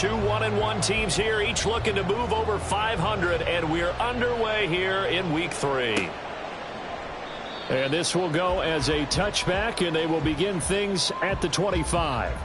Two 1-1 teams here, each looking to move over 500, and we're underway here in week 3. And this will go as a touchback, and they will begin things at the 25.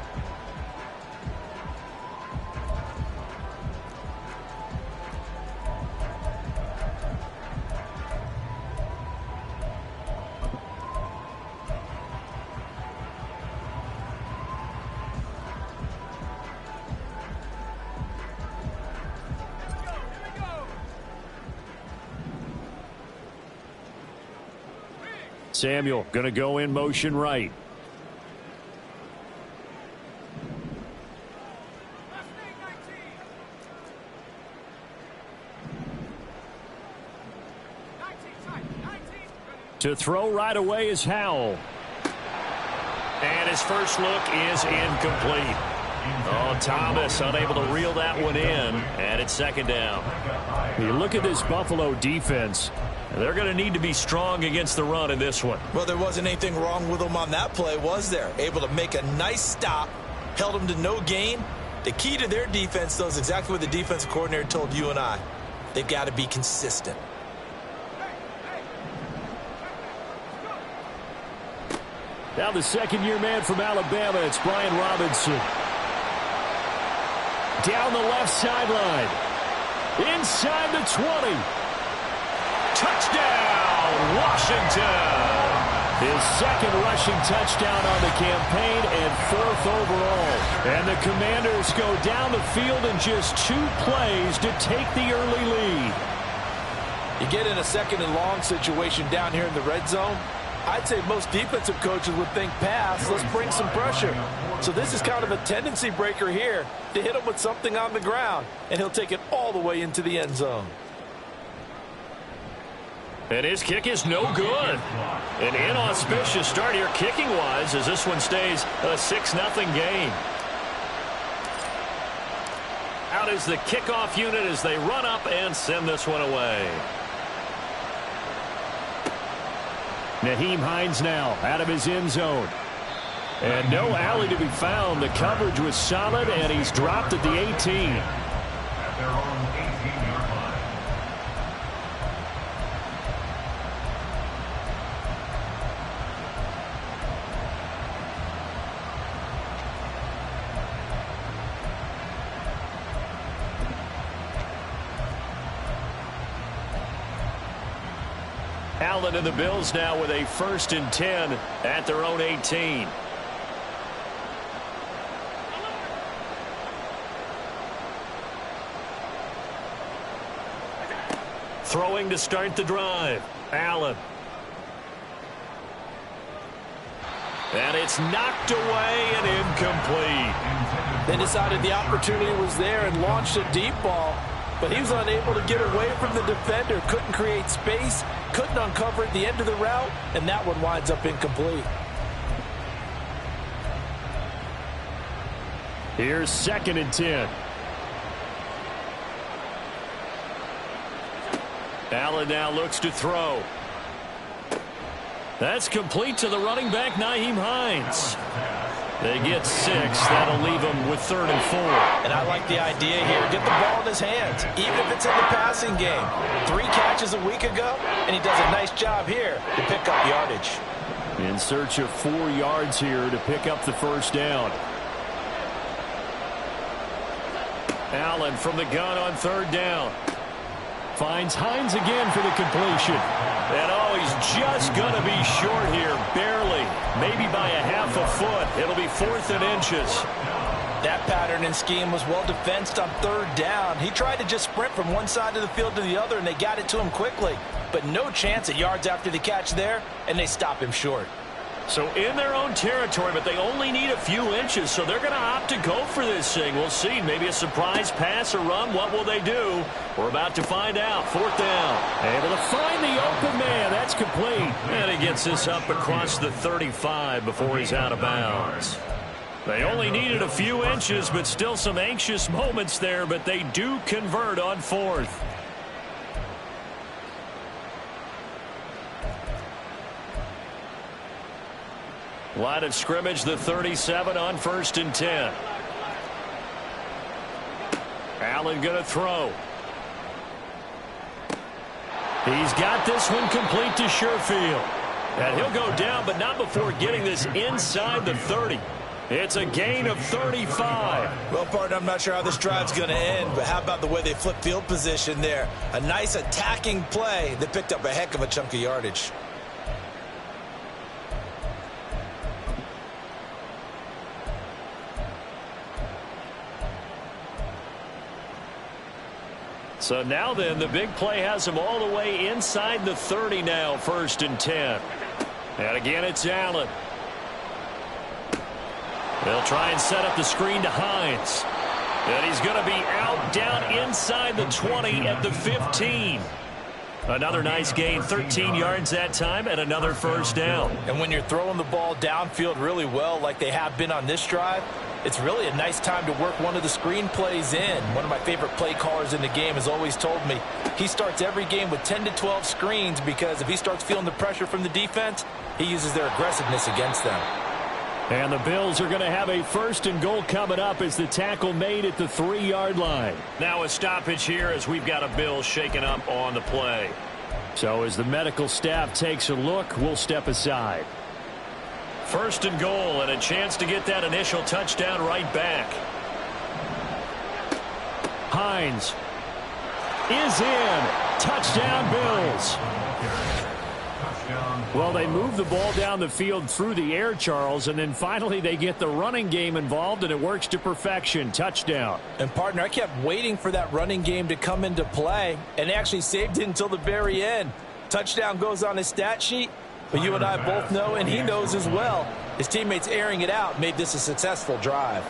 Samuel going to go in motion right. To throw right away is Howell. And his first look is incomplete. Oh, Thomas unable to reel that one in, and it's second down. You look at this Buffalo defense. They're going to need to be strong against the run in this one. Well, there wasn't anything wrong with them on that play, was there? Able to make a nice stop, held them to no gain. The key to their defense, though, is exactly what the defensive coordinator told you and I. They've got to be consistent. Now the second-year man from Alabama, it's Brian Robinson. Down the left sideline. Inside the 20. Touchdown, Washington. His second rushing touchdown on the campaign and 4th overall. And the Commanders go down the field in just 2 plays to take the early lead. You get in a second and long situation down here in the red zone. I'd say most defensive coaches would think pass, let's bring some pressure. So this is kind of a tendency breaker here to hit him with something on the ground, and he'll take it all the way into the end zone. And his kick is no good. An inauspicious start here kicking-wise as this one stays a 6-0 game. Out is the kickoff unit as they run up and send this one away. Nyheim Hines now out of his end zone. And no alley to be found. The coverage was solid, and he's dropped at the 18. At their own 18-yard line. Allen and the Bills now with a 1st and 10 at their own 18. Throwing to start the drive. Allen. And it's knocked away and incomplete. They decided the opportunity was there and launched a deep ball, but he was unable to get away from the defender. Couldn't create space, couldn't uncover at the end of the route, and that one winds up incomplete. Here's 2nd and 10. Allen now looks to throw. That's complete to the running back, Nyheim Hines. They get 6. That'll leave them with 3rd and 4. And I like the idea here. Get the ball in his hands, even if it's in the passing game. 3 catches a week ago, and he does a nice job here to pick up yardage. In search of 4 yards here to pick up the 1st down. Allen from the gun on 3rd down. Finds Hines again for the completion. And oh, he's just going to be short here, barely. Maybe by a half a foot. It'll be 4th and inches. That pattern and scheme was well defensed on 3rd down. He tried to just sprint from one side of the field to the other, and they got it to him quickly. But no chance at yards after the catch there, and they stop him short. So in their own territory, but they only need a few inches, so they're going to opt to go for this thing. We'll see. Maybe a surprise pass or run. What will they do? We're about to find out. 4th down. Able to find the open man. That's complete. And he gets this up across the 35 before he's out of bounds. They only needed a few inches, but still some anxious moments there, but they do convert on 4th. Line of scrimmage, the 37 on 1st and 10. Allen going to throw. He's got this one complete to Sherfield. And he'll go down, but not before getting this inside the 30. It's a gain of 35. Well, partner, I'm not sure how this drive's going to end, but how about the way they flip field position there? A nice attacking play that picked up a heck of a chunk of yardage. So now then, the big play has him all the way inside the 30 now, 1st and 10. And again, it's Allen. They'll try and set up the screen to Hines. And he's going to be out down inside the 20 at the 15. Another nice gain, 13 yards that time, and another 1st down. And when you're throwing the ball downfield really well like they have been on this drive, it's really a nice time to work one of the screen plays in. One of my favorite play callers in the game has always told me he starts every game with 10 to 12 screens because if he starts feeling the pressure from the defense, he uses their aggressiveness against them. And the Bills are going to have a 1st and goal coming up as the tackle made at the 3-yard line. Now a stoppage here as we've got a Bill shaken up on the play. So as the medical staff takes a look, we'll step aside. 1st and goal and a chance to get that initial touchdown right back. Hines is in. Touchdown, Bills. Well, they move the ball down the field through the air, Charles, and then finally they get the running game involved, and it works to perfection. Touchdown. And, partner, I kept waiting for that running game to come into play, and they actually saved it until the very end. Touchdown goes on his stat sheet, but you and I both know, and he knows as well, his teammates airing it out made this a successful drive.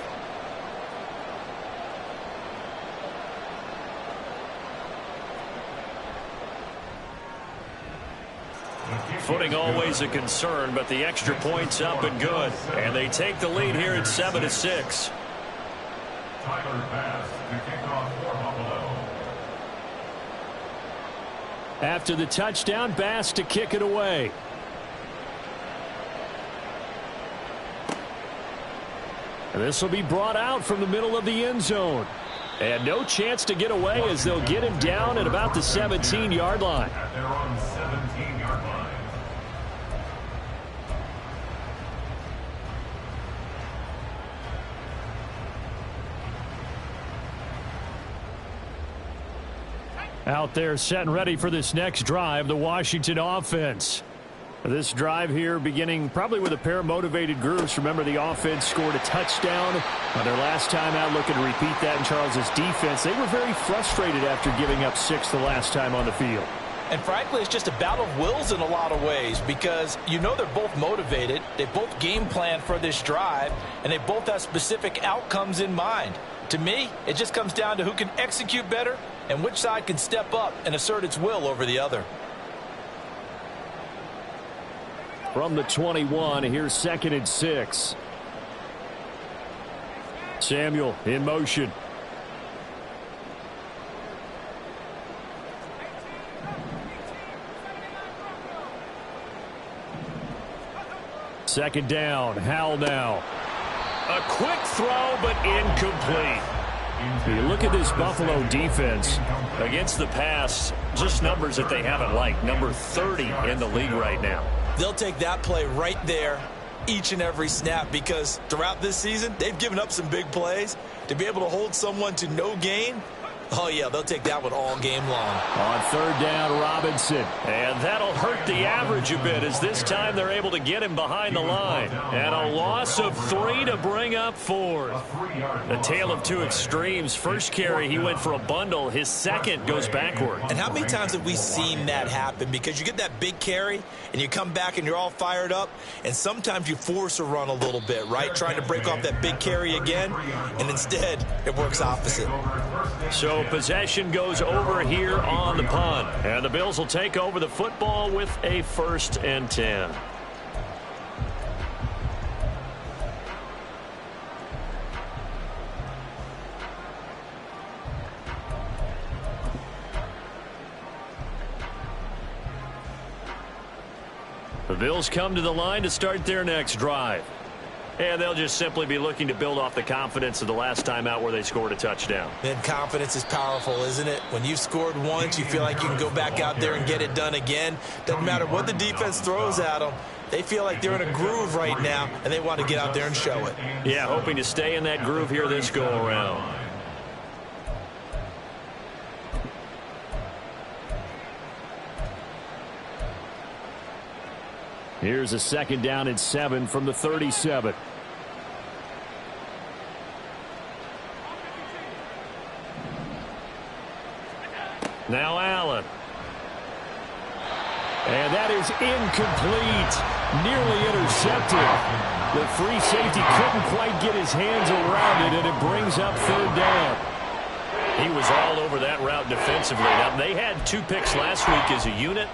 Footing always a concern, but the extra point's up and good. And they take the lead here at 7-6. Tyler Bass to kick off for Buffalo. After the touchdown, Bass to kick it away. And this will be brought out from the middle of the end zone. And no chance to get away as they'll get him down at about the 17-yard line. At their own 17-yard line. Out there set and ready for this next drive, the Washington offense. This drive here beginning probably with a pair of motivated groups. Remember, the offense scored a touchdown on their last time out, looking to repeat that in Charles's defense. They were very frustrated after giving up 6 the last time on the field. And frankly, it's just a battle of wills in a lot of ways because you know they're both motivated. They both game plan for this drive, and they both have specific outcomes in mind. To me, it just comes down to who can execute better and which side can step up and assert its will over the other. From the 21, here's 2nd and 6. Samuel in motion. Second down, Howell now. A quick throw, but incomplete. You look at this Buffalo defense. Against the pass, just numbers that they haven't liked. Number 30 in the league right now. They'll take that play right there each and every snap because throughout this season, they've given up some big plays. To be able to hold someone to no gain, oh, yeah, they'll take that one all game long. On 3rd down, Robinson. And that'll hurt the average a bit as this time they're able to get him behind the line. And a loss of 3 to bring up 4th. A tale of two extremes. First carry, he went for a bundle. His second goes backward. And how many times have we seen that happen? Because you get that big carry, and you come back and you're all fired up, and sometimes you force a run a little bit, right? Trying to break off that big carry again, and instead it works opposite. So possession goes over here on the punt. And the Bills will take over the football with a 1st and 10. The Bills come to the line to start their next drive. And they'll just simply be looking to build off the confidence of the last time out where they scored a touchdown. And confidence is powerful, isn't it? When you've scored once, you feel like you can go back out there and get it done again. Doesn't matter what the defense throws at them. They feel like they're in a groove right now, and they want to get out there and show it. Yeah, hoping to stay in that groove here this go-around. Here's a 2nd down and 7 from the 37. Now Allen. And that is incomplete. Nearly intercepted. The free safety couldn't quite get his hands around it, and it brings up 3rd down. He was all over that route defensively. Now, they had 2 picks last week as a unit.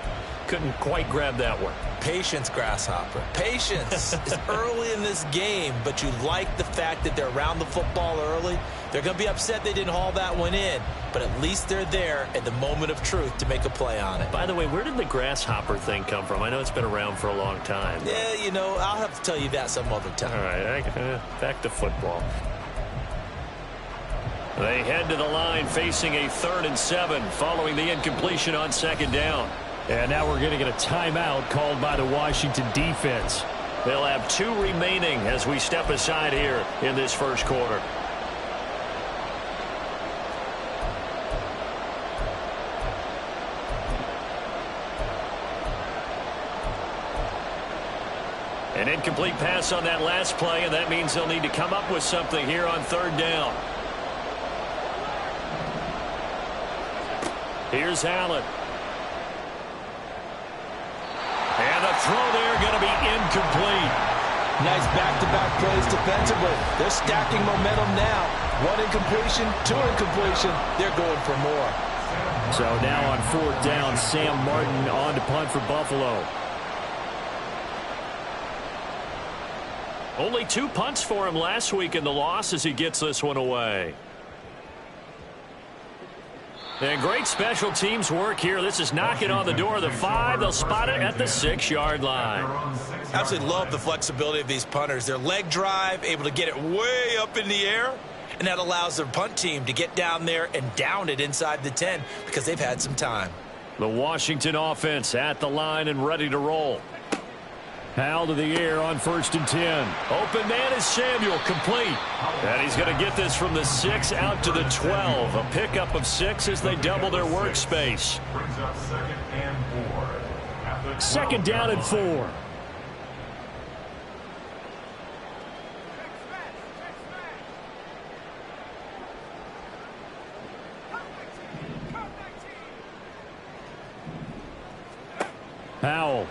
Couldn't quite grab that one. Patience, Grasshopper. Patience is early in this game, but you like the fact that they're around the football early. They're going to be upset they didn't haul that one in, but at least they're there at the moment of truth to make a play on it. By the way, where did the grasshopper thing come from? I know it's been around for a long time. Yeah, you know, I'll have to tell you that some other time. All right, back to football. They head to the line facing a 3rd and 7 following the incompletion on 2nd down. And now we're going to get a timeout called by the Washington defense. They'll have 2 remaining as we step aside here in this first quarter. An incomplete pass on that last play, and that means they'll need to come up with something here on 3rd down. Here's Allen. And the throw there going to be incomplete. Nice back-to-back plays defensively. They're stacking momentum now. 1 incompletion, 2 incompletion. They're going for more. So now on 4th down, Sam Martin on to punt for Buffalo. Only 2 punts for him last week in the loss as he gets this one away. And great special teams work here. This is knocking on the door of the 5. They'll spot it at the 6-yard line. Absolutely love the flexibility of these punters. Their leg drive, able to get it way up in the air, and that allows their punt team to get down there and down it inside the 10 because they've had some time. The Washington offense at the line and ready to roll. Howell to the air on 1st and 10. Open man is Samuel, complete. And he's going to get this from the 6 out to the 12. A pickup of 6 as they double their workspace. Brings up 2nd and 4. At the 2nd down and 4. Howell.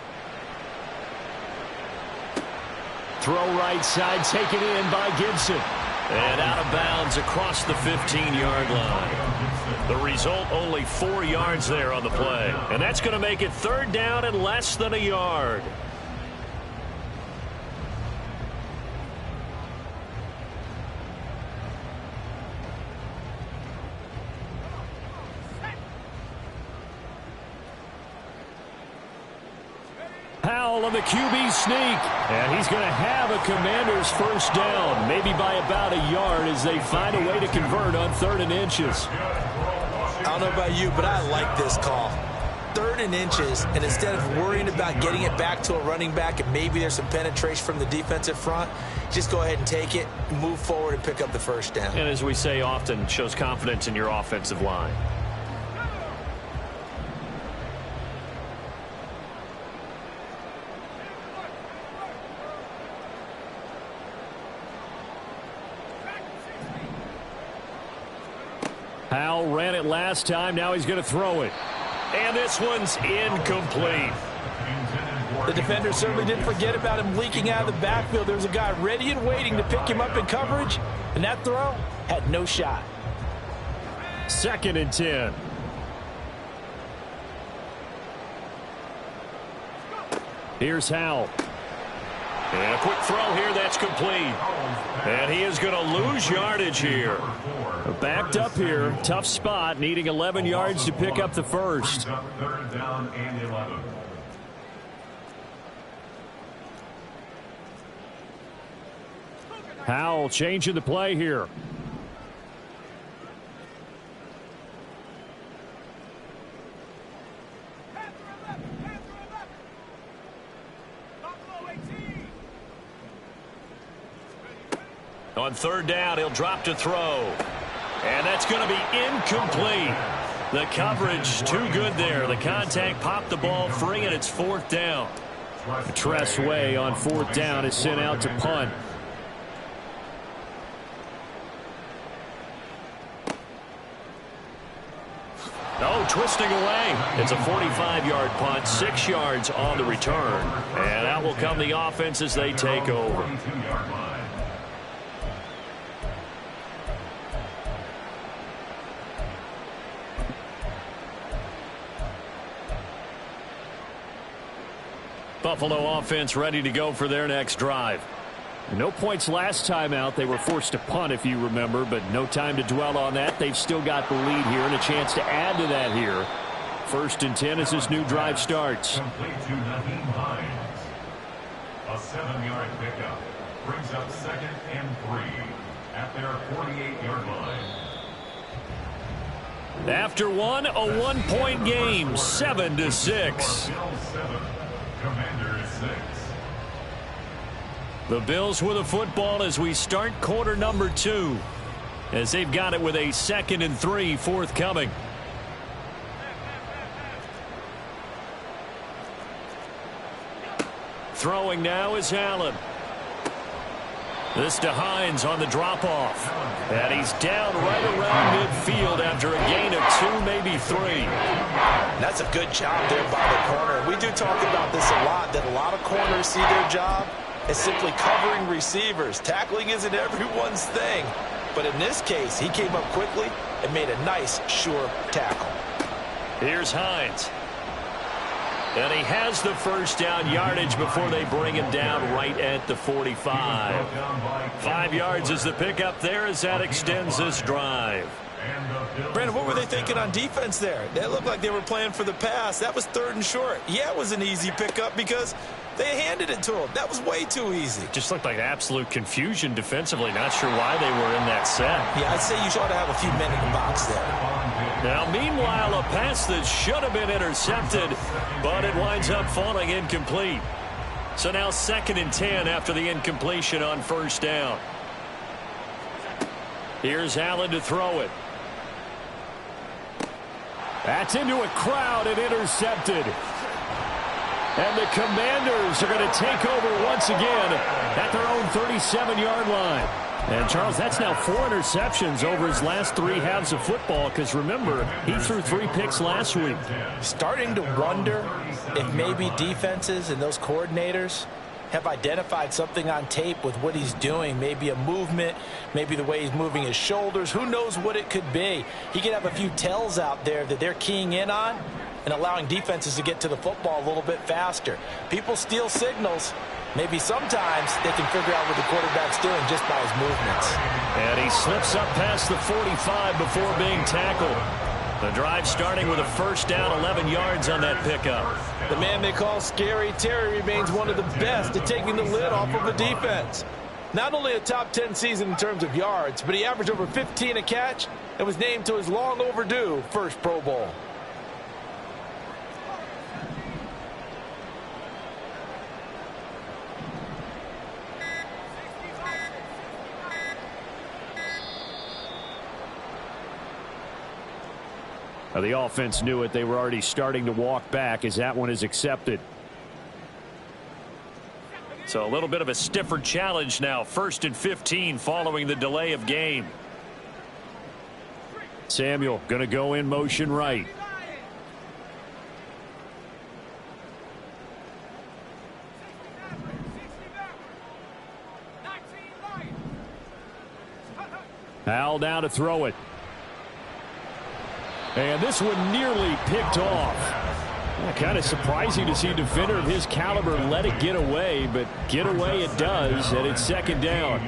Throw right side, taken in by Gibson. And out of bounds across the 15-yard line. The result, only 4 yards there on the play. And that's going to make it 3rd down and less than a yard. Howell on the QB sneak. And he's going to have a Commanders 1st down, maybe by about a yard as they find a way to convert on 3rd and inches. I don't know about you, but I like this call. 3rd and inches, and instead of worrying about getting it back to a running back and maybe there's some penetration from the defensive front, just go ahead and take it, move forward, and pick up the 1st down. And as we say often, shows confidence in your offensive line. Howell ran it last time. Now he's going to throw it. And this one's incomplete. The defender certainly didn't forget about him leaking out of the backfield. There was a guy ready and waiting to pick him up in coverage, and that throw had no shot. 2nd and 10. Here's Howell. And a quick throw here that's complete. And he is going to lose yardage here. Backed up here. Tough spot. Needing 11 yards to pick up the 1st. 3rd down and 11. Howell changing the play here. On third down, he'll drop to throw. And that's going to be incomplete. The coverage too good there. The contact popped the ball free, and it's fourth down. Tressway on fourth down is sent out to punt. Oh, twisting away. It's a 45-yard punt, 6 yards on the return. And out will come the offense as they take over. Buffalo offense ready to go for their next drive. No points last time out. They were forced to punt, if you remember, but no time to dwell on that. They've still got the lead here and a chance to add to that here. 1st and 10 as this new drive starts. Complete to Naheem Hines. A 7-yard pickup brings up 2nd and 3 at their 48-yard line. After one, a 1-point game, 7-6. Bills 7, Commanders 6. The Bills with the football as we start quarter number 2, as they've got it with a 2nd and 3 forthcoming. Throwing now is Allen. This to Hines on the drop-off. And he's down right around midfield after a gain of 2, maybe 3. That's a good job there by the corner. We do talk about this a lot, that a lot of corners see their job as simply covering receivers. Tackling isn't everyone's thing. But in this case, he came up quickly and made a nice, sure tackle. Here's Hines. And he has the first down yardage before they bring him down right at the 45. 5 yards is the pickup there as that extends this drive. Brandon, what were they thinking on defense there? They looked like they were playing for the pass. That was 3rd and short. Yeah, it was an easy pickup because they handed it to him. That was way too easy. Just looked like absolute confusion defensively. Not sure why they were in that set. Yeah, I'd say you ought to have a few men in the box there. Now, meanwhile, a pass that should have been intercepted, but it winds up falling incomplete. So now 2nd and 10 after the incompletion on first down. Here's Allen to throw it. That's into a crowd and intercepted. And the Commanders are going to take over once again at their own 37-yard line. And, Charles, that's now 4 interceptions over his last 3 halves of football because, remember, he threw 3 picks last week. Starting to wonder if maybe defenses and those coordinators have identified something on tape with what he's doing. Maybe a movement, maybe the way he's moving his shoulders. Who knows what it could be? He could have a few tells out there that they're keying in on and allowing defenses to get to the football a little bit faster. People steal signals. Maybe sometimes they can figure out what the quarterback's doing just by his movements. And he slips up past the 45 before being tackled. The drive starting with a first down, 11 yards on that pickup. The man they call Scary Terry remains one of the best at taking the lid off of a defense. Not only a top 10 season in terms of yards, but he averaged over 15 a catch and was named to his long overdue first Pro Bowl. Now, the offense knew it. They were already starting to walk back as that one is accepted. So a little bit of a stiffer challenge now. 1st and 15 following the delay of game. Samuel going to go in motion right. Howell down to throw it. And this one nearly picked off. Kind of surprising to see a defender of his caliber let it get away, but get away it does, and it's 2nd down.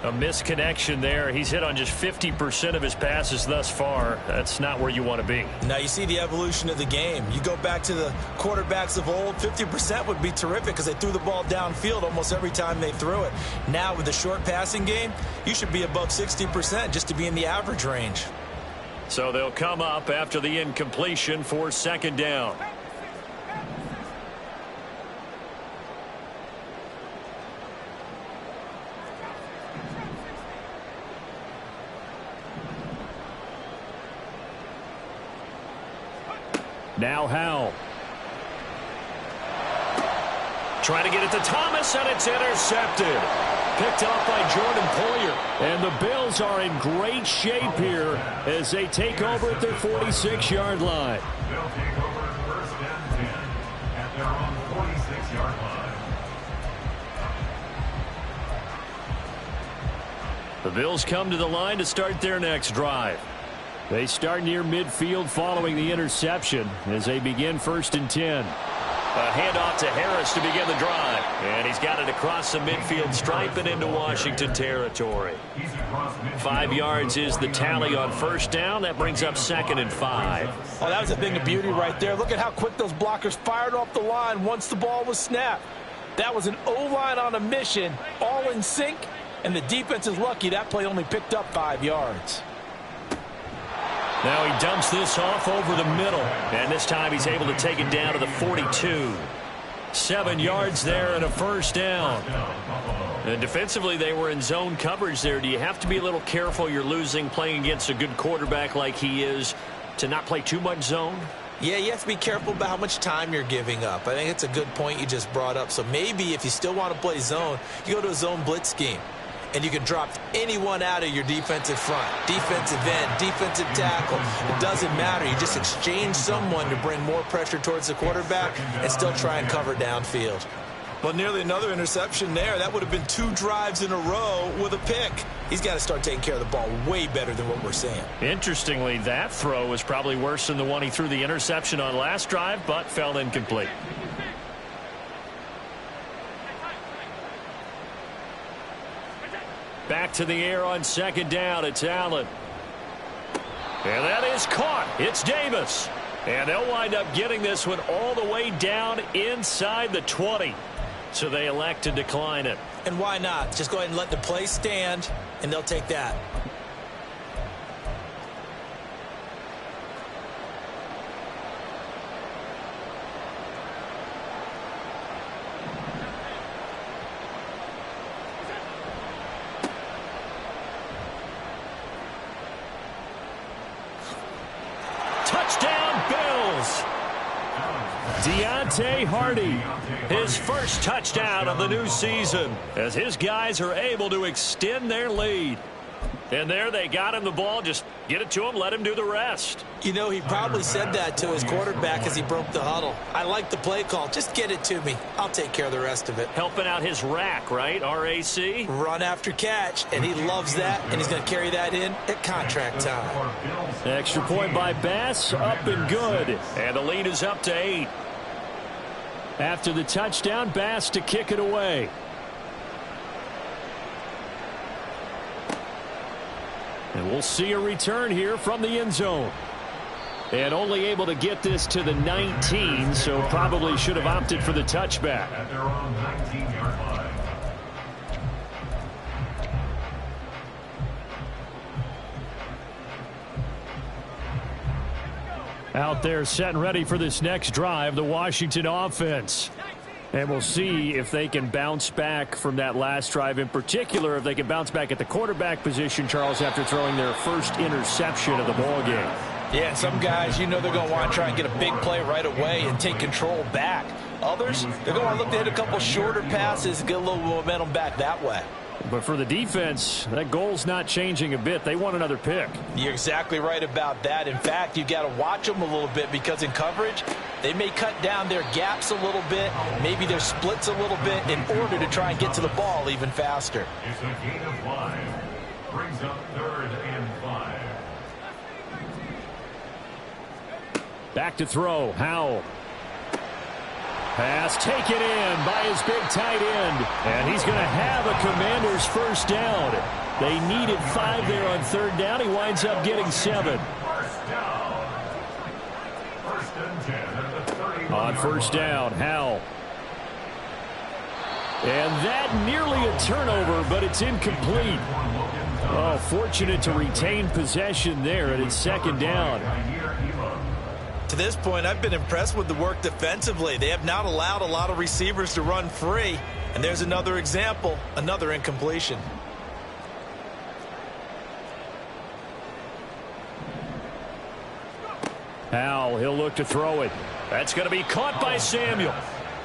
A misconnection there. He's hit on just 50% of his passes thus far. That's not where you want to be. Now you see the evolution of the game. You go back to the quarterbacks of old, 50% would be terrific because they threw the ball downfield almost every time they threw it. Now with the short passing game, you should be above 60% just to be in the average range. So they'll come up after the incompletion for second down. Now Howell. Trying to get it to Thomas, and it's intercepted. Picked off by Jordan Poyer. And the Bills are in great shape here as they take over at their 46-yard line. They'll take over first and 10 at their own 46-yard line. The Bills come to the line to start their next drive. They start near midfield following the interception as they begin first and 10. A handoff to Harris to begin the drive. And he's got it across the midfield stripe and into Washington territory. 5 yards is the tally on first down. That brings up second and 5. Oh, that was a thing of beauty right there. Look at how quick those blockers fired off the line once the ball was snapped. That was an O-line on a mission, all in sync, and the defense is lucky that play only picked up 5 yards. Now he dumps this off over the middle. And this time he's able to take it down to the 42. 7 yards there and a first down. And defensively, they were in zone coverage there. Do you have to be a little careful you're losing playing against a good quarterback like he is to not play too much zone? Yeah, you have to be careful about how much time you're giving up. I think it's a good point you just brought up. So maybe if you still want to play zone, you go to a zone blitz scheme. And you can drop anyone out of your defensive front, defensive end, defensive tackle. It doesn't matter. You just exchange someone to bring more pressure towards the quarterback and still try and cover downfield. Well, nearly another interception there. That would have been 2 drives in a row with a pick. He's got to start taking care of the ball way better than what we're seeing. Interestingly, that throw was probably worse than the one he threw the interception on last drive, but fell incomplete. Back to the air on second down. It's Allen. And that is caught. It's Davis. And they'll wind up getting this one all the way down inside the 20. So they elect to decline it. And why not? Just go ahead and let the play stand, and they'll take that. Hardy, his first touchdown of the new season as his guys are able to extend their lead. And there they got him the ball. Just get it to him, let him do the rest. You know, he probably said that to his quarterback as he broke the huddle. I like the play call. Just get it to me. I'll take care of the rest of it. Helping out his rack, right? RAC? Run after catch, and he loves that, and he's going to carry that in at contract time. Extra point by Bass, up and good. And the lead is up to 8. After the touchdown, Bass to kick it away. And we'll see a return here from the end zone. And only able to get this to the 19, so probably should have opted for the touchback. At their own 19-yard line. Out there set and ready for this next drive, the Washington offense. And we'll see if they can bounce back from that last drive, in particular if they can bounce back at the quarterback position, Charles, after throwing their first interception of the ballgame. Yeah, some guys, you know they're going to want to try and get a big play right away and take control back. Others, they're going to want to look to hit a couple shorter passes and get a little momentum back that way. But for the defense, that goal's not changing a bit. They want another pick. You're exactly right about that. In fact, you've got to watch them a little bit because in coverage, they may cut down their gaps a little bit, maybe their splits a little bit in order to try and get to the ball even faster. It's a gain of 5. Brings up 3rd and 5. Back to throw, Howell. Pass taken in by his big tight end. And he's going to have a Commanders first down. They needed 5 there on third down. He winds up getting 7. First down. First and 10 at the 31. On first down, Howell. And that nearly a turnover, but it's incomplete. Oh, fortunate to retain possession there, and it's second down. To this point, I've been impressed with the work defensively. They have not allowed a lot of receivers to run free. And there's another example, another incompletion. Howell, he'll look to throw it. That's going to be caught by Samuel.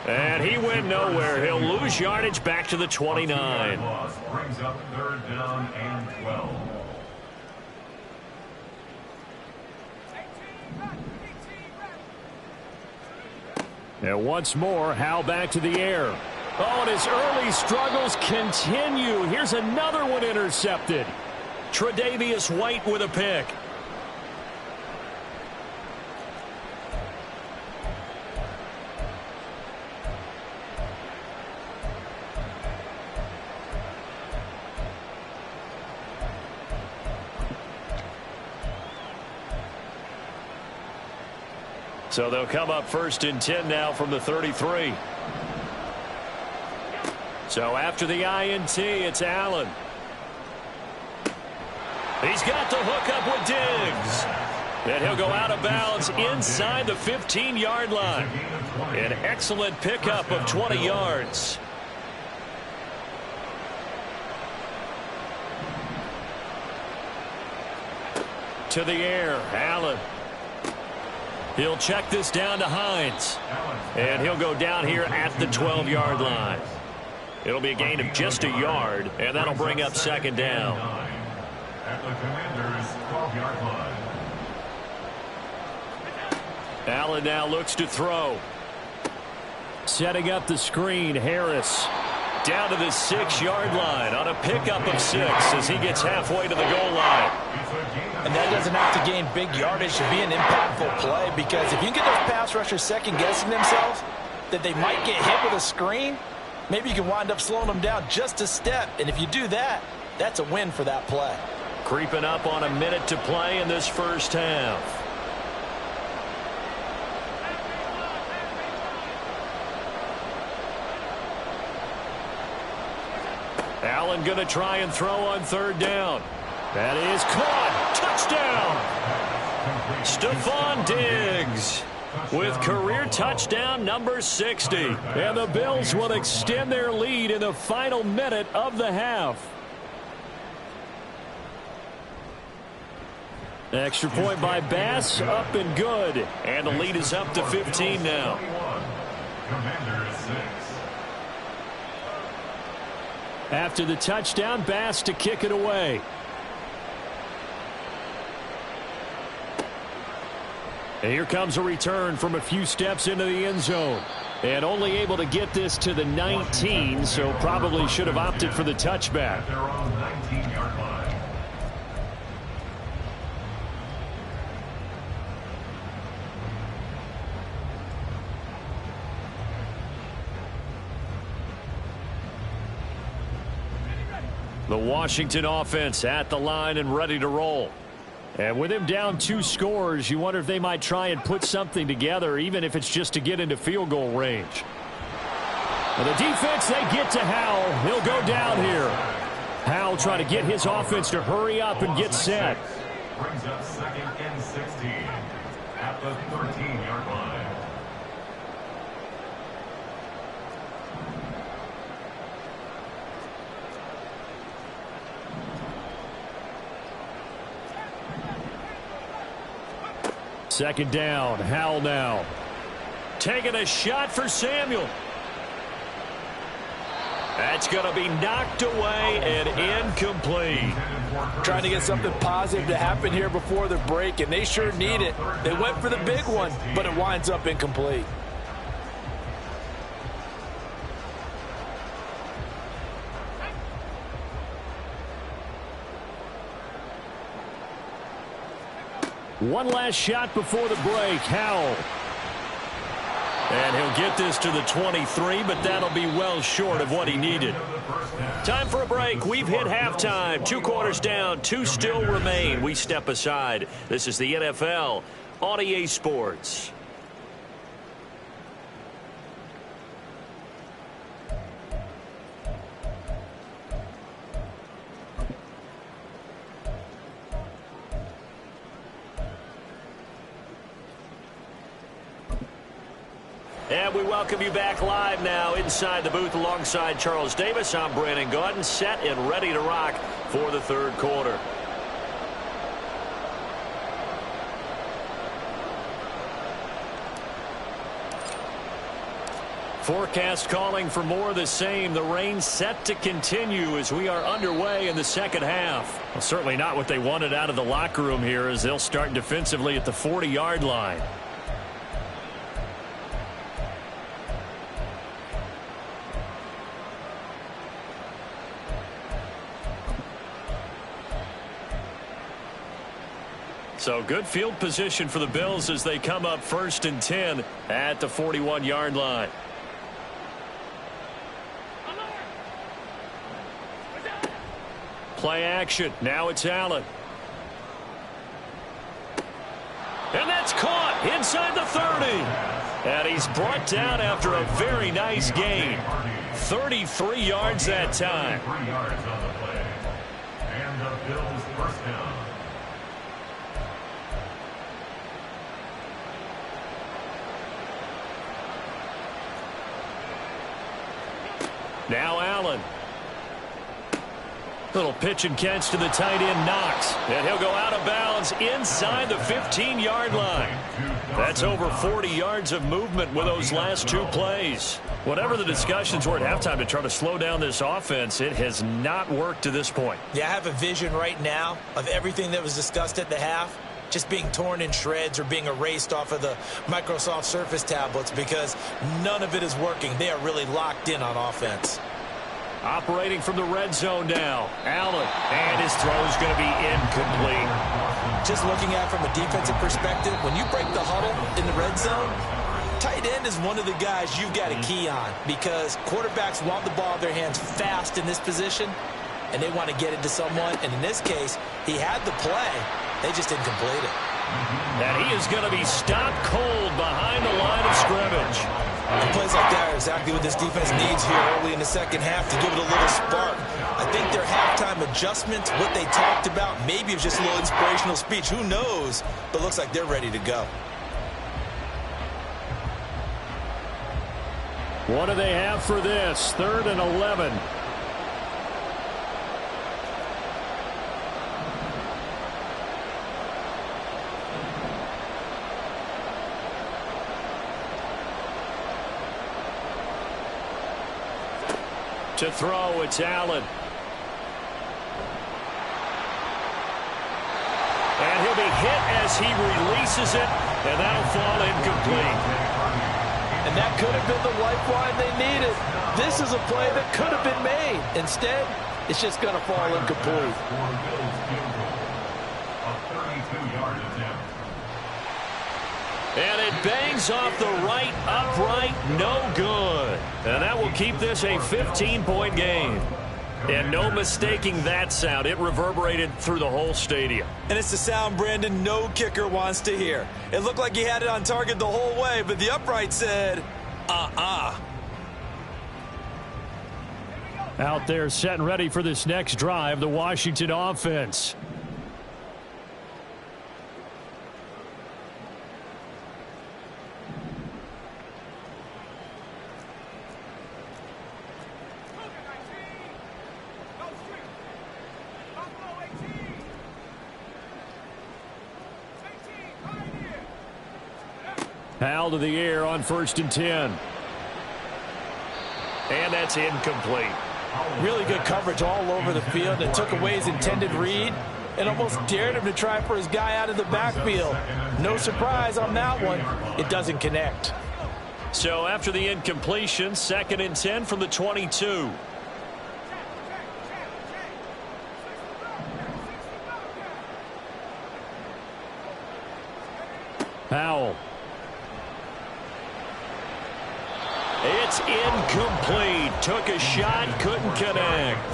And he went nowhere. He'll lose yardage back to the 29. Brings up third down and 12. And once more, Howell back to the air. Oh, and his early struggles continue. Here's another one intercepted. Tre'Davious White with a pick. So they'll come up first and 10 now from the 33. So after the INT, it's Allen. He's got the hook up with Diggs. And he'll go out of bounds inside the 15-yard line. An excellent pickup of 20 yards. To the air, Allen. He'll check this down to Hines. And he'll go down here at the 12-yard line. It'll be a gain of just a yard, and that'll bring up second down. At the Commanders' 12-yard line. Allen now looks to throw. Setting up the screen, Harris. Down to the 6-yard line on a pickup of 6 as he gets halfway to the goal line. And that doesn't have to gain big yardage to be an impactful play, because if you can get those pass rushers second-guessing themselves that they might get hit with a screen, maybe you can wind up slowing them down just a step. And if you do that, that's a win for that play. Creeping up on a minute to play in this first half. Allen going to try and throw on third down. That is caught. Touchdown. Stephon Diggs with career touchdown number 60. And the Bills will extend their lead in the final minute of the half. Extra point by Bass, up and good. And the lead is up to 15 now. Commanders 6. After the touchdown, Bass to kick it away. And here comes a return from a few steps into the end zone. And only able to get this to the 19, so probably should have opted for the touchback. They're on 19-yard line. The Washington offense at the line and ready to roll. And with him down 2 scores, you wonder if they might try and put something together, even if it's just to get into field goal range. And the defense, they get to Howell. He'll go down here. Howell trying to get his offense to hurry up and get set. Brings up second and 16 at the 13-yard line. Second down, Howell now. Taking a shot for Samuel. That's going to be knocked away and incomplete. Trying to get something positive to happen here before the break, and they sure need it. They went for the big one, but it winds up incomplete. One last shot before the break. Howell. And he'll get this to the 23, but that'll be well short of what he needed. Time for a break. We've hit halftime. 2 quarters down, 2 still remain. We step aside. This is the NFL on EA Sports. And we welcome you back live now inside the booth alongside Charles Davis. I'm Brandon Gaudin, set and ready to rock for the third quarter. Forecast calling for more of the same. The rain set to continue as we are underway in the second half. Well, certainly not what they wanted out of the locker room here as they'll start defensively at the 40-yard line. So good field position for the Bills as they come up 1st and 10 at the 41-yard line. Play action. Now it's Allen. And that's caught inside the 30. And he's brought down after a very nice gain. 33 yards that time. 3 yards on the play. And the Bills first down. Now Allen. Little pitch and catch to the tight end, Knox. And he'll go out of bounds inside the 15-yard line. That's over 40 yards of movement with those last 2 plays. Whatever the discussions were at halftime to try to slow down this offense, it has not worked to this point. Yeah, I have a vision right now of everything that was discussed at the half just being torn in shreds or being erased off of the Microsoft Surface tablets because none of it is working. They are really locked in on offense. Operating from the red zone now. Allen. And his throw is going to be incomplete. Just looking at it from a defensive perspective, when you break the huddle in the red zone, tight end is one of the guys you've got a key on because quarterbacks want the ball in their hands fast in this position, and they want to get it to someone. And in this case, he had the play. They just didn't complete it. And he is going to be stopped cold behind the line of scrimmage. Plays like that are exactly what this defense needs here early in the second half to give it a little spark. I think their halftime adjustments, what they talked about, maybe it was just a little inspirational speech. Who knows? But it looks like they're ready to go. What do they have for this? 3rd and 11. To throw, it's Allen. And he'll be hit as he releases it, and that'll fall incomplete. And that could have been the lifeline they needed. This is a play that could have been made. Instead, it's just going to fall incomplete. And it bangs off the right upright, no good. And that will keep this a 15-point game. And no mistaking that sound. It reverberated through the whole stadium. And it's the sound Brandon no kicker wants to hear. It looked like he had it on target the whole way, but the upright said, Out there set and ready for this next drive, the Washington offense. Foul to the air on 1st and 10. And that's incomplete. Really good coverage all over the field and took away his intended read and almost dared him to try for his guy out of the backfield. No surprise on that one. It doesn't connect. So after the incompletion, 2nd and 10 from the 22. Powell. It's incomplete. Took a shot, couldn't connect.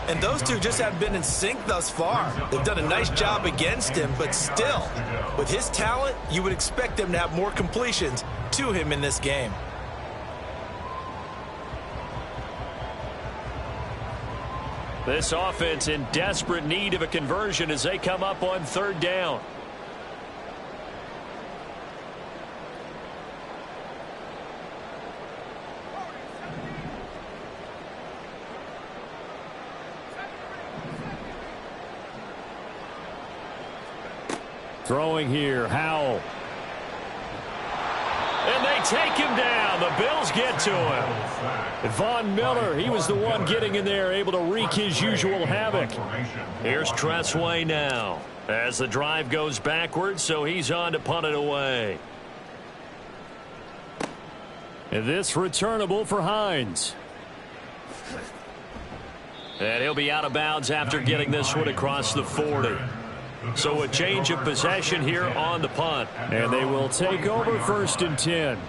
And those two just haven't been in sync thus far. They've done a nice job against him, but still, with his talent, you would expect them to have more completions to him in this game. This offense in desperate need of a conversion as they come up on third down. Throwing here, Howell. And they take him down. The Bills get to him. Von Miller, he was the one getting in there, able to wreak his usual havoc. Here's Tressway now as the drive goes backwards, so he's on to punt it away. And this returnable for Hines. And he'll be out of bounds after getting this one across the 40. So a change of possession here on the punt. And they will take over 1st and 10.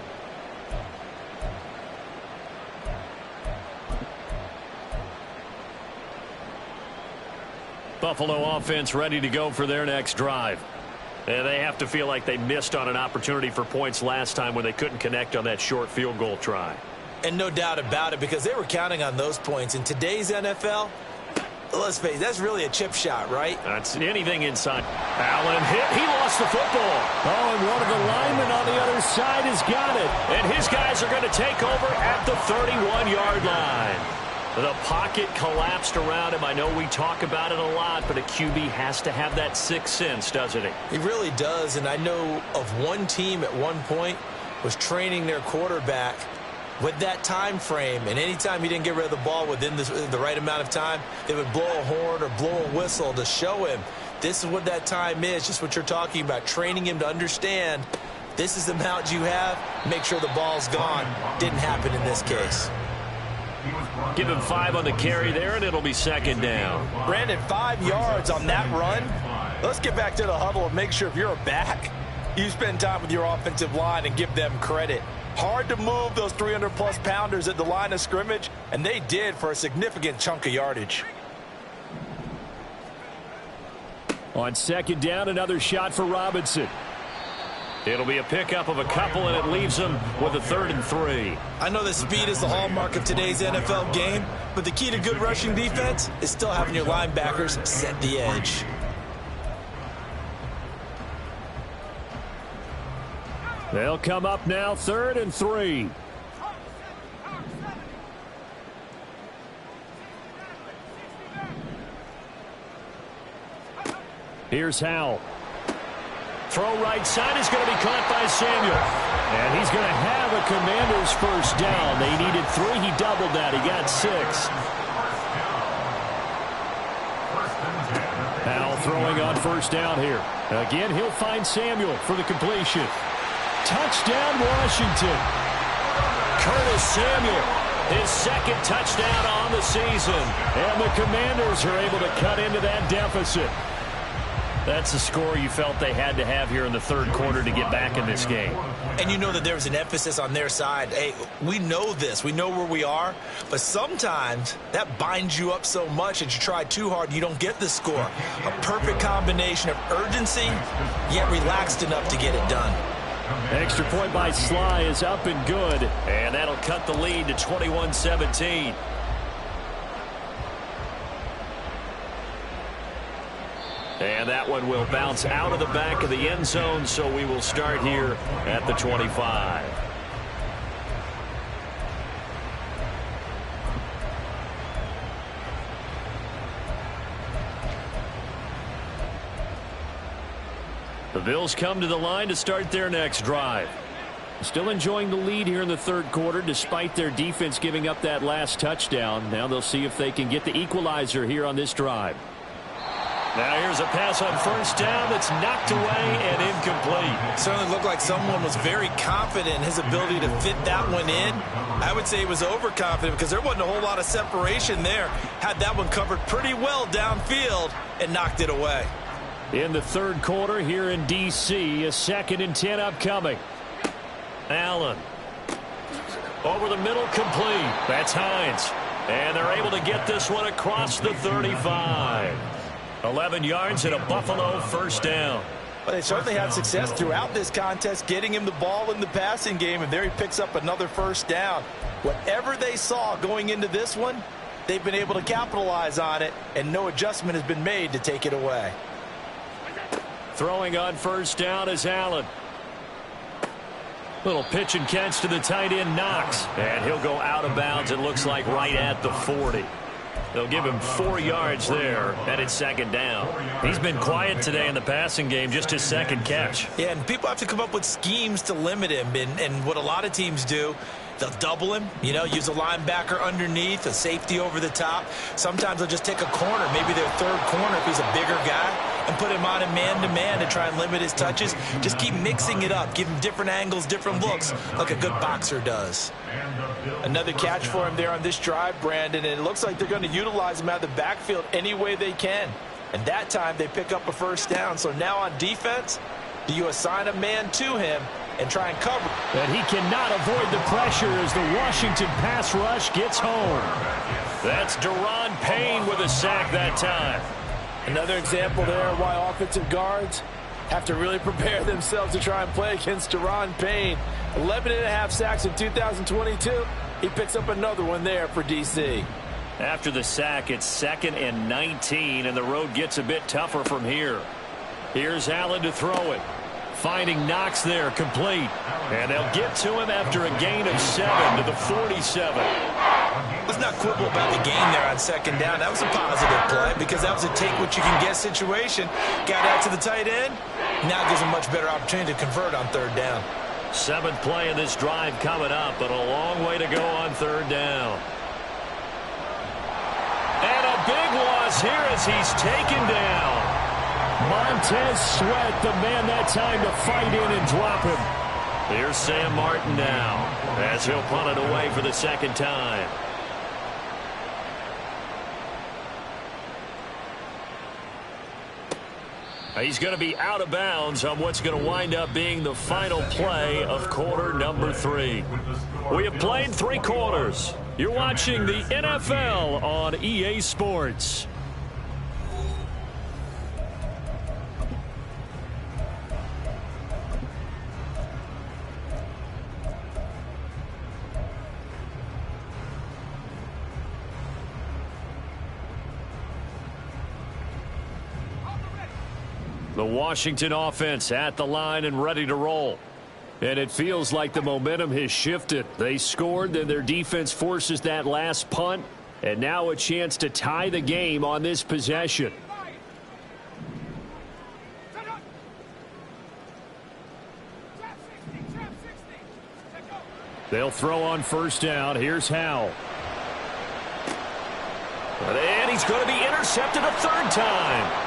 Buffalo offense ready to go for their next drive. And they have to feel like they missed on an opportunity for points last time when they couldn't connect on that short field goal try. And no doubt about it, because they were counting on those points. In today's NFL, let's face it, that's really a chip shot, right? That's anything inside. Allen hit. He lost the football. Oh, and one of the linemen on the other side has got it. And his guys are going to take over at the 31-yard line. The pocket collapsed around him. I know we talk about it a lot, but a QB has to have that sixth sense, doesn't he? He really does, and I know of one team at one point was training their quarterback with that time frame, and anytime he didn't get rid of the ball within the right amount of time, they would blow a horn or blow a whistle to show him this is what that time is, just what you're talking about, training him to understand this is the amount you have, make sure the ball's gone. Didn't happen in this case. Give him 5 on the carry there, and it'll be 2nd down. Brandon, 5 yards on that run. Let's get back to the huddle and make sure if you're a back, you spend time with your offensive line and give them credit. Hard to move those 300-plus pounders at the line of scrimmage, and they did for a significant chunk of yardage. On 2nd down, another shot for Robinson. It'll be a pickup of a couple, and it leaves them with a 3rd and 3. I know that speed is the hallmark of today's NFL game, but the key to good rushing defense is still having your linebackers set the edge. They'll come up now, 3rd and 3. Here's Howell. Throw right side is going to be caught by Samuel. And he's going to have a Commander's 1st down. They needed 3. He doubled that. He got 6. Howell throwing on 1st down here. Again, he'll find Samuel for the completion. Touchdown, Washington. Curtis Samuel, his 2nd touchdown on the season. And the Commanders are able to cut into that deficit. That's the score you felt they had to have here in the 3rd quarter to get back in this game. And you know that there was an emphasis on their side. Hey, we know this. We know where we are. But sometimes that binds you up so much that you try too hard, you don't get the score. A perfect combination of urgency, yet relaxed enough to get it done. Extra point by Sly is up and good. And that'll cut the lead to 21-17. And that one will bounce out of the back of the end zone, so we will start here at the 25. The Bills come to the line to start their next drive. Still enjoying the lead here in the 3rd quarter despite their defense giving up that last touchdown. Now they'll see if they can get the equalizer here on this drive. Now here's a pass on 1st down that's knocked away and incomplete. Certainly looked like someone was very confident in his ability to fit that one in. I would say he was overconfident because there wasn't a whole lot of separation there. Had that one covered pretty well downfield and knocked it away. In the 3rd quarter here in D.C., a 2nd and 10 upcoming. Allen. Over the middle, complete. That's Hines. And they're able to get this one across the 35. 11 yards and a Buffalo first down. Well, they certainly had success throughout this contest getting him the ball in the passing game, and there he picks up another first down. Whatever they saw going into this one, they've been able to capitalize on it, and no adjustment has been made to take it away. Throwing on first down is Allen. Little pitch and catch to the tight end, Knox. And he'll go out of bounds, it looks like, right at the 40. They'll give him 4 yards there, and it's second down. He's been quiet today in the passing game, just his second catch. Yeah, and people have to come up with schemes to limit him. And what a lot of teams do, they'll double him, use a linebacker underneath, a safety over the top. Sometimes they'll just take a corner, maybe their third corner if he's a bigger guy, and put him on a man-to-man to try and limit his touches. Just keep mixing it up, give him different angles, different looks, like a good boxer does. Another catch for him there on this drive, Brandon, and it looks like they're going to utilize him out of the backfield any way they can. And that time they pick up a first down. So now on defense, do you assign a man to him and try and cover? And he cannot avoid the pressure as the Washington pass rush gets home. That's Daron Payne with a sack that time. Another example there why offensive guards have to really prepare themselves to try and play against Daron Payne. 11.5 sacks in 2022. He picks up another one there for D.C. After the sack, it's 2nd and 19, and the road gets a bit tougher from here. Here's Allen to throw it. Finding Knox there, complete. And they'll get to him after a gain of 7 to the 47. Let's not quibble about the gain there on second down. That was a positive play because that was a take-what-you-can-get situation. Got out to the tight end. Now gives him a much better opportunity to convert on third down. 7th play of this drive coming up, but a long way to go on third down. And a big loss here as he's taken down. Montez Sweat, the man that time to fight in and drop him. Here's Sam Martin now as he'll punt it away for the second time. He's going to be out of bounds on what's going to wind up being the final play of quarter number 3. We have played 3 quarters. You're watching the NFL on EA Sports. The Washington offense at the line and ready to roll. And it feels like the momentum has shifted. They scored, then their defense forces that last punt. And now a chance to tie the game on this possession. They'll throw on first down. Here's Howell. And he's going to be intercepted a third time.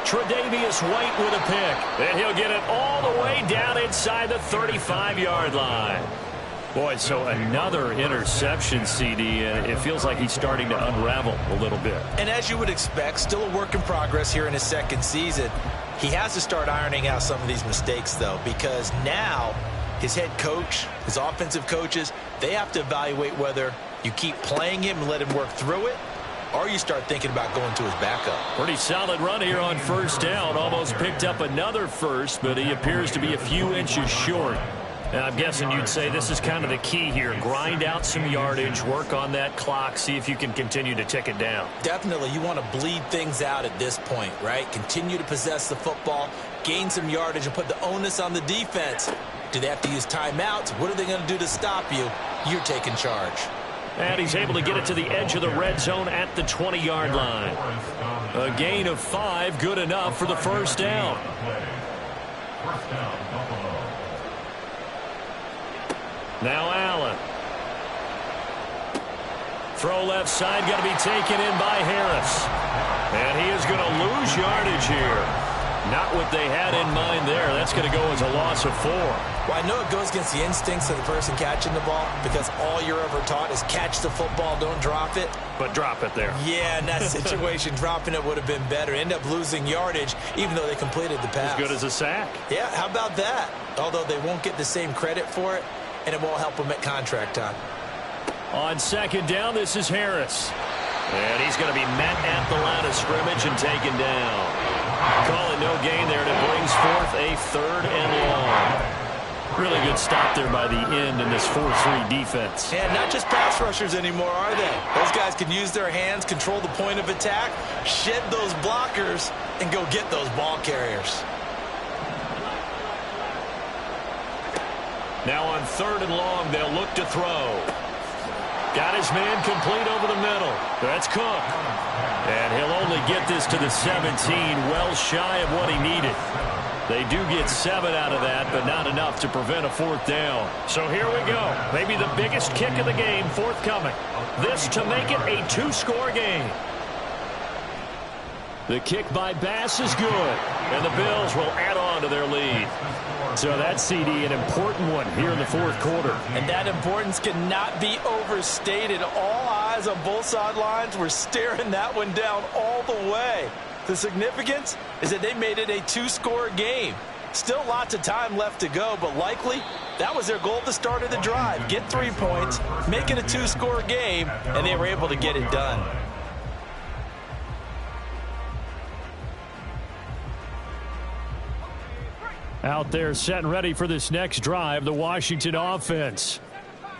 Tre'Davious White with a pick. And he'll get it all the way down inside the 35-yard line. Boy, so another interception, CD, and it feels like he's starting to unravel a little bit. And as you would expect, still a work in progress here in his second season. He has to start ironing out some of these mistakes, though, because now his head coach, his offensive coaches, they have to evaluate whether you keep playing him and let him work through it, or you start thinking about going to his backup. Pretty solid run here on first down. Almost picked up another first, but he appears to be a few inches short. And I'm guessing you'd say this is kind of the key here. Grind out some yardage, work on that clock, see if you can continue to tick it down. Definitely. You want to bleed things out at this point, right? Continue to possess the football, gain some yardage, and put the onus on the defense. Do they have to use timeouts? What are they going to do to stop you? You're taking charge. And he's able to get it to the edge of the red zone at the 20-yard line. A gain of 5, good enough for the first down. Now Allen. Throw left side, got to be taken in by Harris. And he is going to lose yardage here. Not what they had in mind there. That's going to go as a loss of 4. Well, I know it goes against the instincts of the person catching the ball because all you're ever taught is catch the football, don't drop it. But drop it there. Yeah, in that situation, dropping it would have been better. End up losing yardage, even though they completed the pass. As good as a sack. Yeah, how about that? Although they won't get the same credit for it, and it won't help them at contract time. On second down, this is Harris. And he's going to be met at the line of scrimmage and taken down. Call it no gain there, and it brings forth a 3rd and long. Really good stop there by the end in this 4-3 defense. And not just pass rushers anymore, are they? Those guys can use their hands, control the point of attack, shed those blockers, and go get those ball carriers. Now on 3rd and long, they'll look to throw. Got his man complete over the middle. That's Cook. And he'll only get this to the 17, well shy of what he needed. They do get 7 out of that, but not enough to prevent a 4th down. So here we go. Maybe the biggest kick of the game forthcoming. This to make it a 2-score game. The kick by Bass is good, and the Bills will add on to their lead. So that CD, an important one here in the 4th quarter. And that importance cannot be overstated. All eyes on both sidelines were staring that one down all the way. The significance is that they made it a 2-score game. Still lots of time left to go, but likely that was their goal at the start of the drive. Get 3 points, make it a 2-score game, and they were able to get it done. Out there set and ready for this next drive, the Washington offense.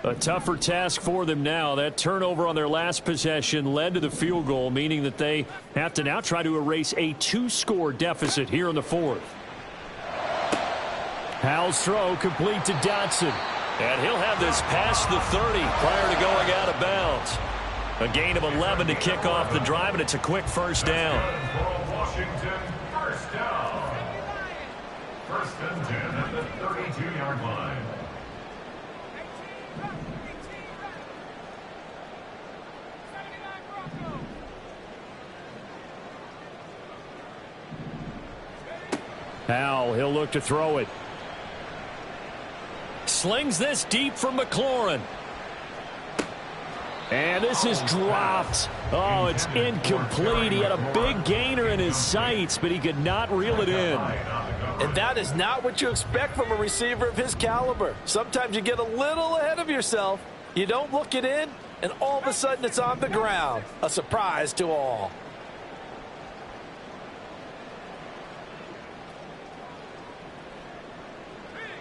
A tougher task for them now. That turnover on their last possession led to the field goal, meaning that they have to now try to erase a 2-score deficit here in the 4th. Howell's throw complete to Dotson. And he'll have this past the 30 prior to going out of bounds. A gain of 11 to kick off the drive, and it's a quick 1st down. Washington, 1st down. 1st and 10 at the 32-yard line. Howell, he'll look to throw it. Slings this deep from McLaurin. And this is dropped. Oh, it's incomplete. He had a big gainer in his sights, but he could not reel it in. And that is not what you expect from a receiver of his caliber. Sometimes you get a little ahead of yourself. You don't look it in, and all of a sudden it's on the ground. A surprise to all.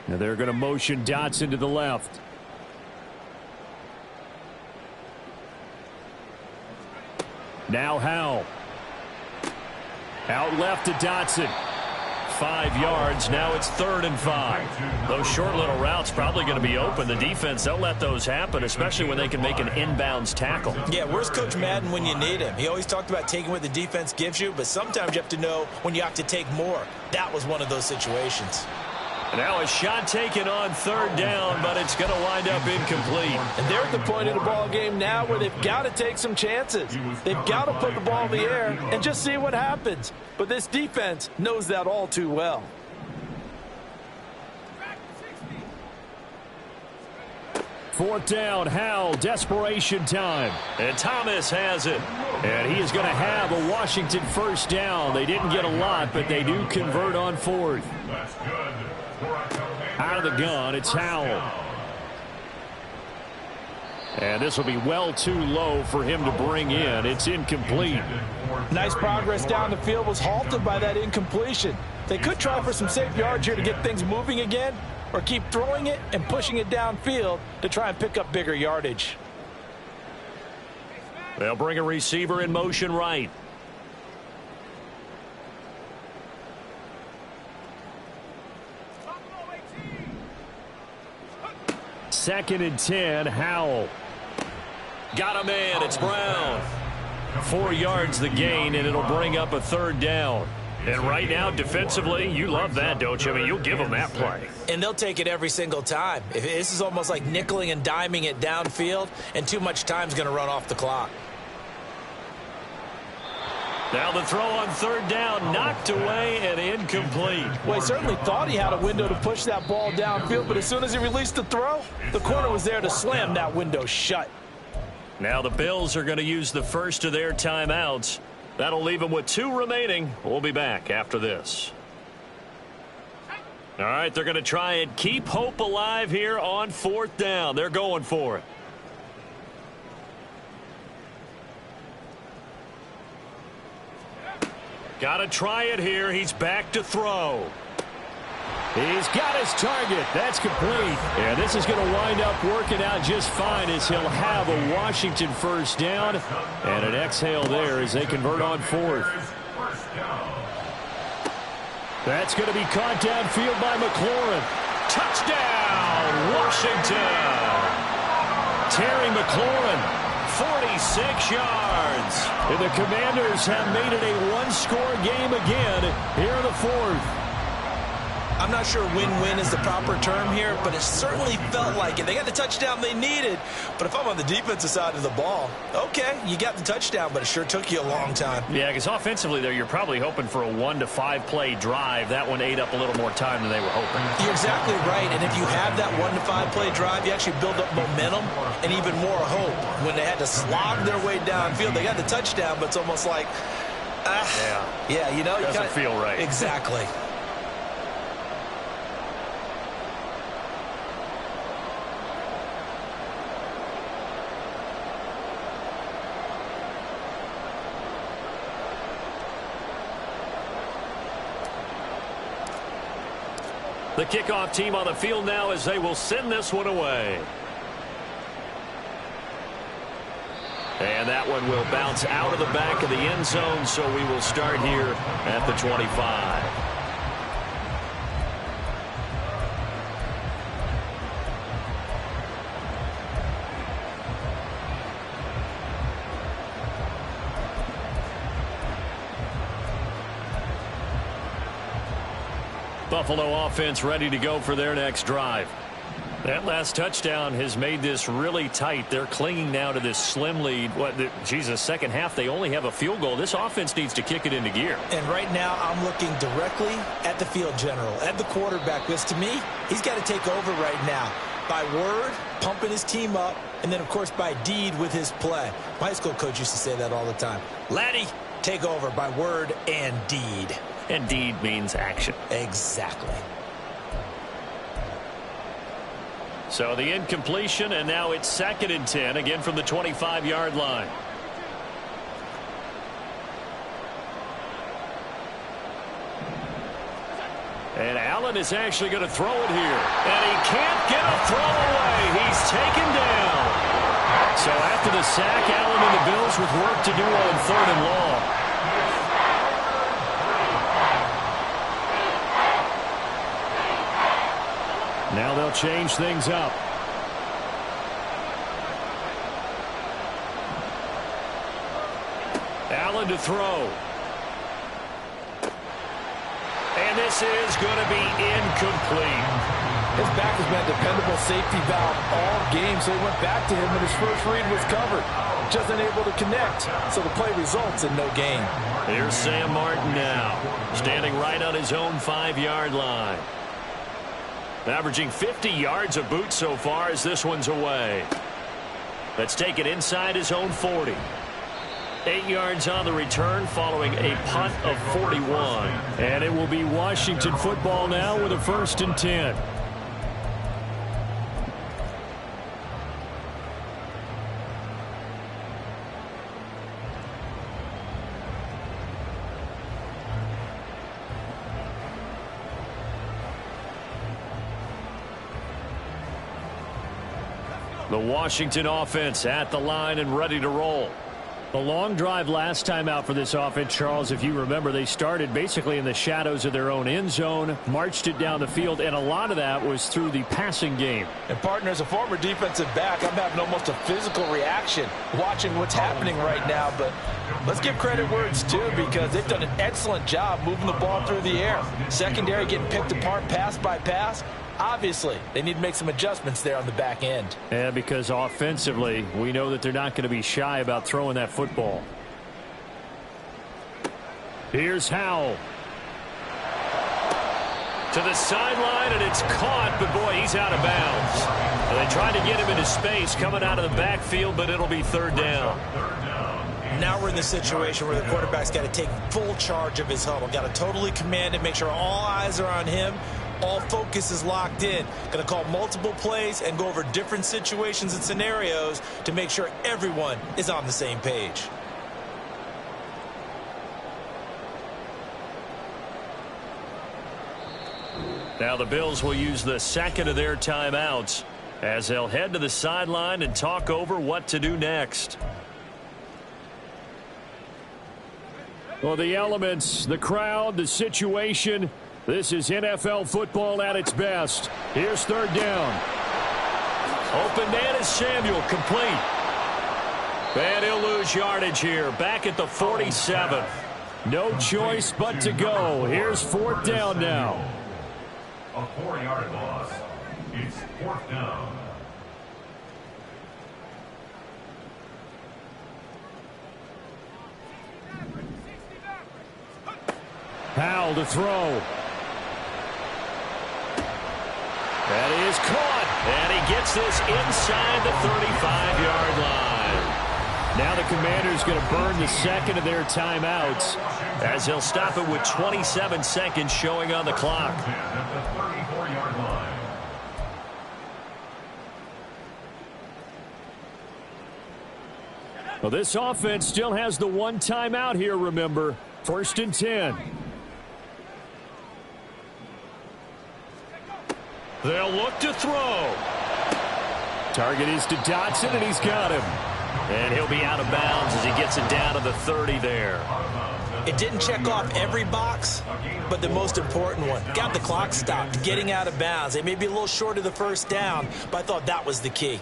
Now they're going to motion Dotson to the left. Now Howell. Out left to Dotson. 5 yards. Now it's 3rd and 5. Those short little routes probably going to be open. The defense, they'll let those happen, especially when they can make an inbounds tackle. Yeah, where's Coach Madden when you need him? He always talked about taking what the defense gives you, but sometimes you have to know when you have to take more. That was one of those situations. Now a shot taken on 3rd down, but it's going to wind up incomplete. And they're at the point of the ball game now where they've got to take some chances. They've got to put the ball in the air and just see what happens. But this defense knows that all too well. Fourth down, Howell, desperation time. And Thomas has it. And he is going to have a Washington 1st down. They didn't get a lot, but they do convert on 4th. That's good. Out of the gun, it's Howell. And this will be well too low for him to bring in. It's incomplete. Nice progress down the field was halted by that incompletion. They could try for some safe yards here to get things moving again, or keep throwing it and pushing it downfield to try and pick up bigger yardage. They'll bring a receiver in motion right. Second and 10, Howell. Got a man, it's Brown. 4 yards the gain, and it'll bring up a 3rd down. And right now, defensively, you love that, don't you? I mean, you'll give them that play. And they'll take it every single time. This is almost like nickeling and diming it downfield, and too much time's going to run off the clock. Now the throw on 3rd down, knocked away and incomplete. Well, he certainly thought he had a window to push that ball downfield, but as soon as he released the throw, the corner was there to slam that window shut. Now the Bills are going to use the first of their timeouts. That'll leave them with 2 remaining. We'll be back after this. All right, they're going to try and keep hope alive here on 4th down. They're going for it. Got to try it here. He's back to throw. He's got his target. That's complete. And this is going to wind up working out just fine as he'll have a Washington first down and an exhale there as they convert on fourth. That's going to be caught downfield by McLaurin. Touchdown, Washington. Terry McLaurin, 46 yards. And the Commanders have made it a one-score game again here in the fourth. I'm not sure win-win is the proper term here, but it certainly felt like it. They got the touchdown they needed, but if I'm on the defensive side of the ball, okay, you got the touchdown, but it sure took you a long time. Yeah, because offensively there, you're probably hoping for a 1 to 5 play drive. That one ate up a little more time than they were hoping. You're exactly right, and if you have that 1 to 5 play drive, you actually build up momentum and even more hope. When they had to slog their way downfield, they got the touchdown, but it's almost like, yeah, you know, doesn't feel right. Exactly. The kickoff team on the field now as they will send this one away. And that one will bounce out of the back of the end zone, so we will start here at the 25. Buffalo offense ready to go for their next drive. That last touchdown has made this really tight. They're clinging now to this slim lead. Second half, they only have a field goal. This offense needs to kick it into gear. And right now, I'm looking directly at the field general, at the quarterback, because to me, he's got to take over right now. By word, pumping his team up, and then, of course, by deed with his play. My high school coach used to say that all the time. Laddie, take over by word and deed. And deed means action. Exactly. So the incompletion, and now it's 2nd and 10, again from the 25-yard line. And Allen is actually going to throw it here. And he can't get a throw away. He's taken down. So after the sack, Allen and the Bills with work to do on 3rd and long. Now they'll change things up. Allen to throw. And this is going to be incomplete. His back has been a dependable safety valve all game, so he went back to him when his first read was covered. Just unable to connect, so the play results in no gain. Here's Sam Martin now, standing right on his own 5-yard line. Averaging 50 yards a boot so far as this one's away. Let's take it inside his own 40. 8 yards on the return following a punt of 41. And it will be Washington football now with a 1st and 10. The Washington offense at the line and ready to roll. The long drive last time out for this offense, Charles, if you remember, they started basically in the shadows of their own end zone, marched it down the field, and a lot of that was through the passing game. And, partner, as a former defensive back, I'm having almost a physical reaction watching what's happening right now. But let's give credit where it's due, because they've done an excellent job moving the ball through the air. Secondary getting picked apart pass by pass. Obviously, they need to make some adjustments there on the back end. Yeah, because offensively, we know that they're not going to be shy about throwing that football. Here's Howell. To the sideline, and it's caught, but boy, he's out of bounds. They tried to get him into space coming out of the backfield, but it'll be 3rd down. Now we're in the situation where the quarterback's got to take full charge of his huddle. Got to totally command it, make sure all eyes are on him. All focus is locked in. Going to call multiple plays and go over different situations and scenarios to make sure everyone is on the same page. Now the Bills will use the second of their timeouts as they'll head to the sideline and talk over what to do next. Well, the elements, the crowd, the situation, this is NFL football at its best. Here's third down. Open man is Samuel, complete. And he'll lose yardage here, back at the 47. No choice but to go. Here's fourth down now. A 4-yard loss. It's fourth down. Powell to throw. That is caught. And he gets this inside the 35-yard line. Now the Commanders going to burn the second of their timeouts as they'll stop it with 27 seconds showing on the clock. At the 34-yard line. Well, this offense still has the one timeout here, remember. First and 10. They'll look to throw. Target is to Dotson, and he's got him. And he'll be out of bounds as he gets it down to the 30 there. It didn't check off every box, but the most important one. Got the clock stopped, getting out of bounds. They may be a little short of the first down, but I thought that was the key.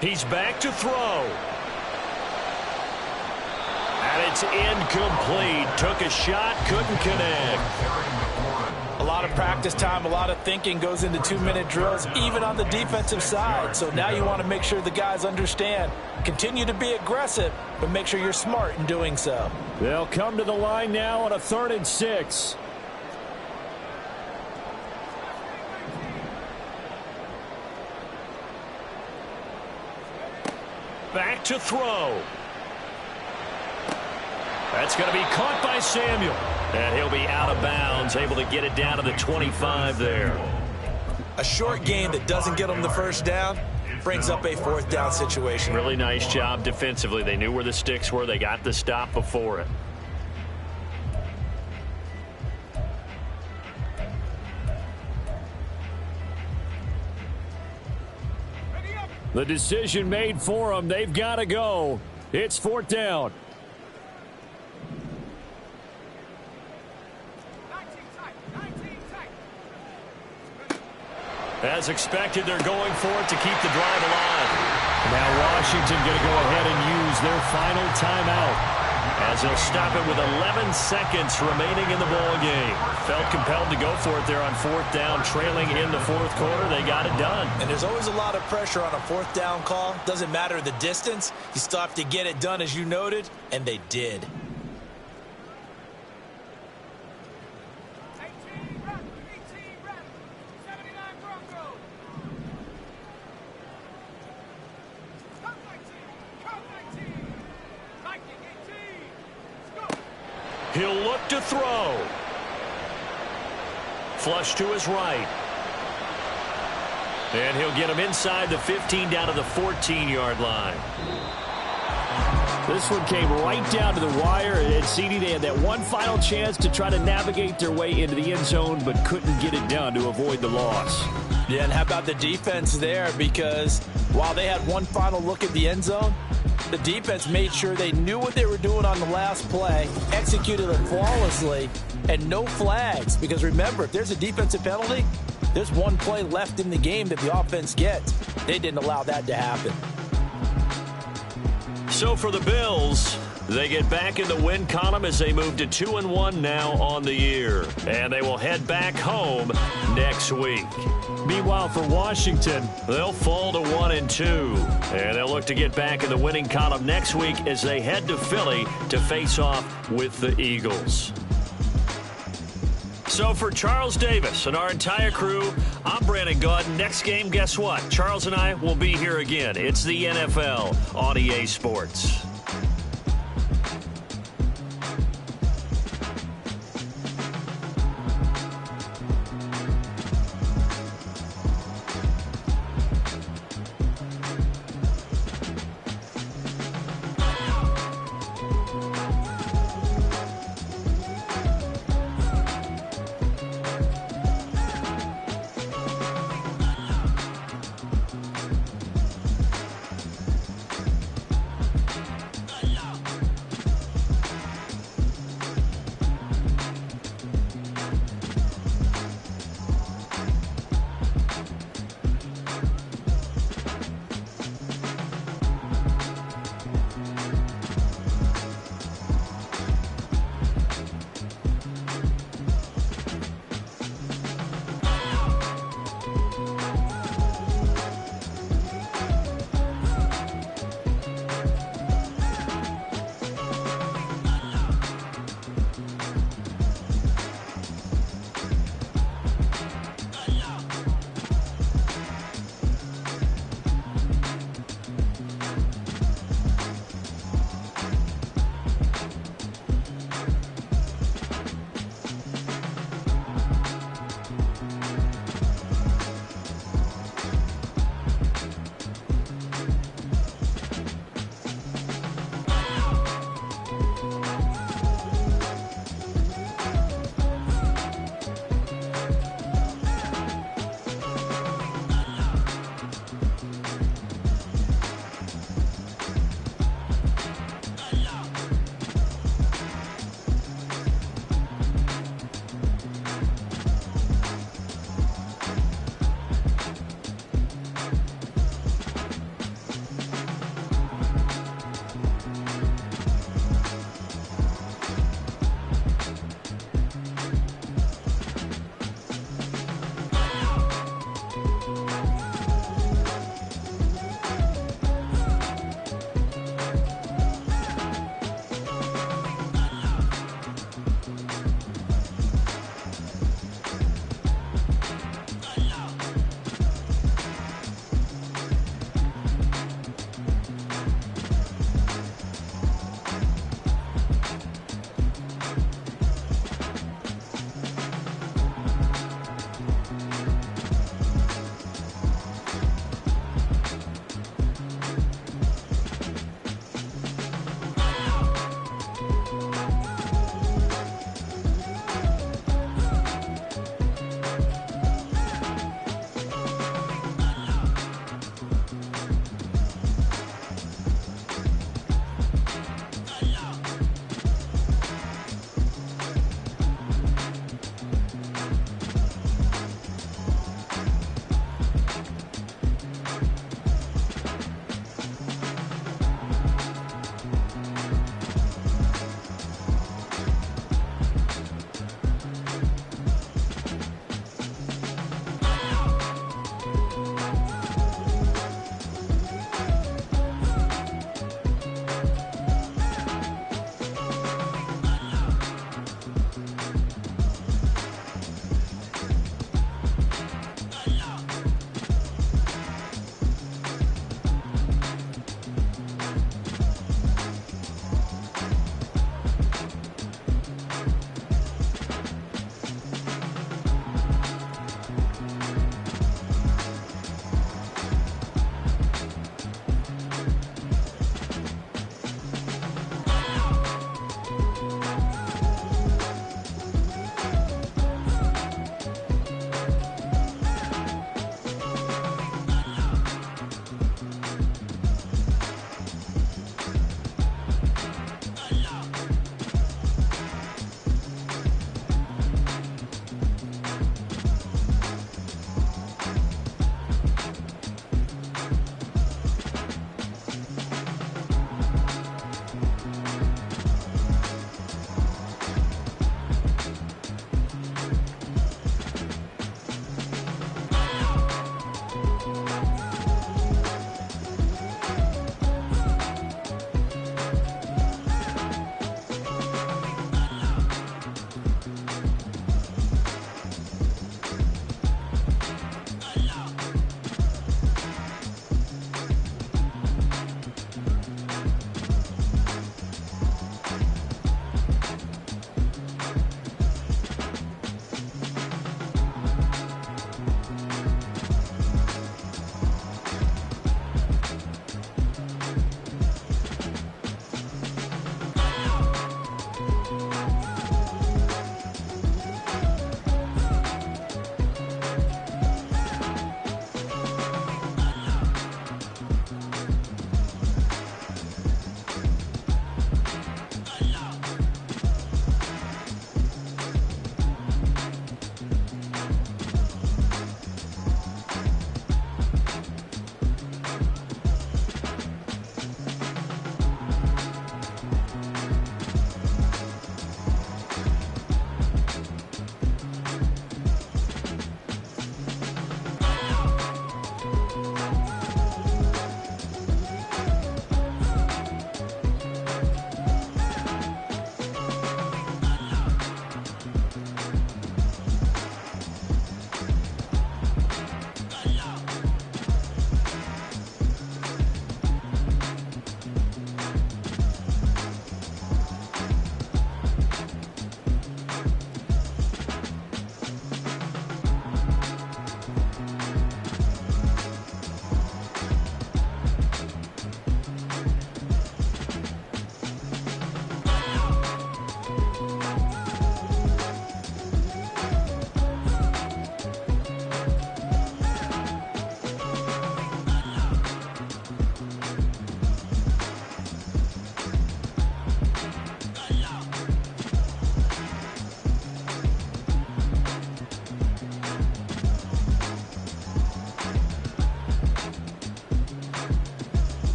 He's back to throw. And it's incomplete. Took a shot, couldn't connect. A lot of practice time, a lot of thinking goes into 2-minute drills, even on the defensive side. So now you want to make sure the guys understand. Continue to be aggressive, but make sure you're smart in doing so. They'll come to the line now on a 3rd and 6. Back to throw. That's going to be caught by Samuel. And he'll be out of bounds, able to get it down to the 25 there. A short game that doesn't get them the first down brings up a 4th down situation. Really nice job defensively. They knew where the sticks were. They got the stop before it. The decision made for them. They've got to go. It's 4th down. As expected, they're going for it to keep the drive alive. Now Washington going to go ahead and use their final timeout, as they'll stop it with 11 seconds remaining in the ball game. Felt compelled to go for it there on 4th down, trailing in the 4th quarter. They got it done. And there's always a lot of pressure on a 4th down call. Doesn't matter the distance. You still have to get it done, as you noted, and they did. He'll look to throw. Flush to his right. And he'll get him inside the 15 down to the 14-yard line. This one came right down to the wire. And CD, they had that one final chance to try to navigate their way into the end zone, but couldn't get it done to avoid the loss. Yeah, and how about the defense there? Because while they had one final look at the end zone, the defense made sure they knew what they were doing on the last play, executed it flawlessly, and no flags. Because remember, if there's a defensive penalty, there's one play left in the game that the offense gets. They didn't allow that to happen. So for the Bills, they get back in the win column as they move to 2-1 now on the year. And they will head back home next week. Meanwhile, for Washington, they'll fall to 1-2. And they'll look to get back in the winning column next week as they head to Philly to face off with the Eagles. So for Charles Davis and our entire crew, I'm Brandon Gaudin. Next game, guess what? Charles and I will be here again. It's the NFL on EA Sports.